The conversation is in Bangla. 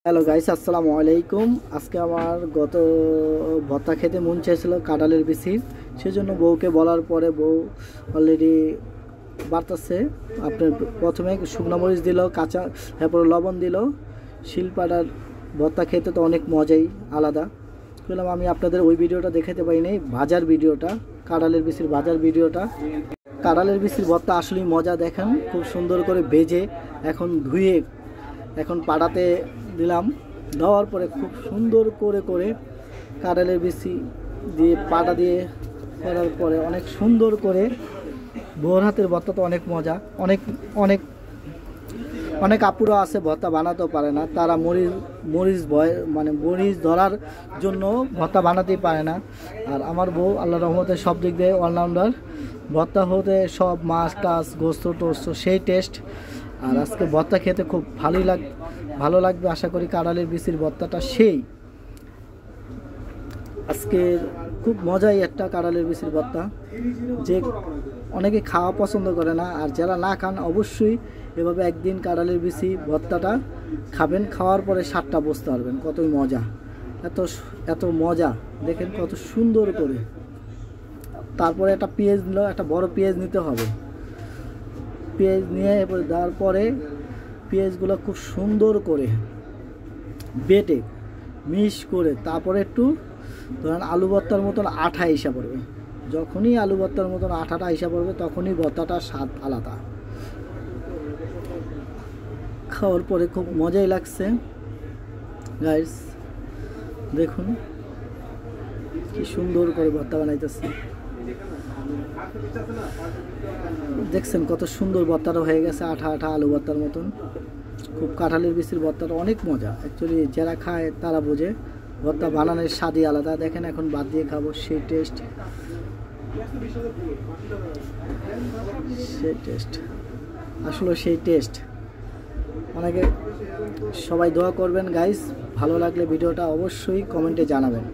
হ্যালো গাইস, আসসালামু আলাইকুম। আজকে আমার ভর্তা খেতে মন চাইছিল কাঁঠালের বিচির, সেজন্য বউকে বলার পরে বউ অলরেডি বাড়তেছে। আপনার প্রথমে শুকনো মরিচ দিল, কাঁচা, তারপরে লবণ দিল। শিলপাটার ভর্তা খেতে তো অনেক মজাই আলাদা। বললাম আমি আপনাদের ওই ভিডিওটা দেখাতে পারি নাই, ভাজার ভিডিওটা, কাঁঠালের বিচির ভাজার ভিডিওটা। কাঁঠালের বিচির ভর্তা আসলেই মজা, দেখেন খুব সুন্দর করে ভেজে এখন ধুয়ে এখন পাড়াতে দিলাম। দেওয়ার পরে খুব সুন্দর করে করে কাঁঠালের বিচি দিয়ে পাটা দিয়ে করার পরে অনেক সুন্দর করে ভোর হাতের ভর্তা তো অনেক মজা। অনেক অনেক অনেক আপুরা আছে ভর্তা বানাতেও পারে না, তারা মরিচ মরিচ ধরার জন্য ভর্তা বানাতেই পারে না। আর আমার বউ আল্লাহ রহমতে সব দিক দিয়ে অলরাউন্ডার, ভর্তা হতে সব মাছ টাছ গোস্ত টোস্ত সেই টেস্ট। আর আজকে ভর্তা খেতে খুব ভালো লাগবে আশা করি। কাঁঠালের বিচির ভর্তাটা সেই আজকে খুব মজাই একটা কাঁঠালের বিচির ভর্তা, যে অনেকে খাওয়া পছন্দ করে না, আর যারা না খান অবশ্যই এভাবে একদিন কাঁঠালের বিচি ভর্তাটা খাবেন। খাওয়ার পরে স্বাদটা বুঝতে পারবেন কতই মজা, এত এত মজা। দেখেন কত সুন্দর করে। তারপরে একটা পেঁয়াজ নিল, একটা বড় পেঁয়াজ নিতে হবে। পেঁয়াজ নিয়ে এরপরে দেওয়ার পরে পেঁয়াজগুলো খুব সুন্দর করে বেটে মিশ করে তারপরে একটু ধরেন আলু ভর্তার মতন আঠা এসে পড়বে। যখনই আলু ভর্তার মতন আঠাটা এসে পড়বে তখনই ভর্তাটার স্বাদ আলাদা। খাওয়ার পরে খুব মজাই লাগছে গাইস, দেখুন কি সুন্দর করে ভর্তা বানাইতেছে। দেখছেন কত সুন্দর ভর্তাটা হয়ে গেছে, আঠা আঠা আলু ভর্তার মতন। খুব কাঁঠালের বিচির ভর্তাটা অনেক মজা, অ্যাকচুয়ালি যারা খায় তারা বোঝে ভর্তা বানানোর স্বাদই আলাদা। দেখেন এখন ভাত দিয়ে খাবো, সেই টেস্ট আসলে সেই টেস্ট। অনেকে সবাই দোয়া করবেন গাইস, ভালো লাগলে ভিডিওটা অবশ্যই কমেন্টে জানাবেন।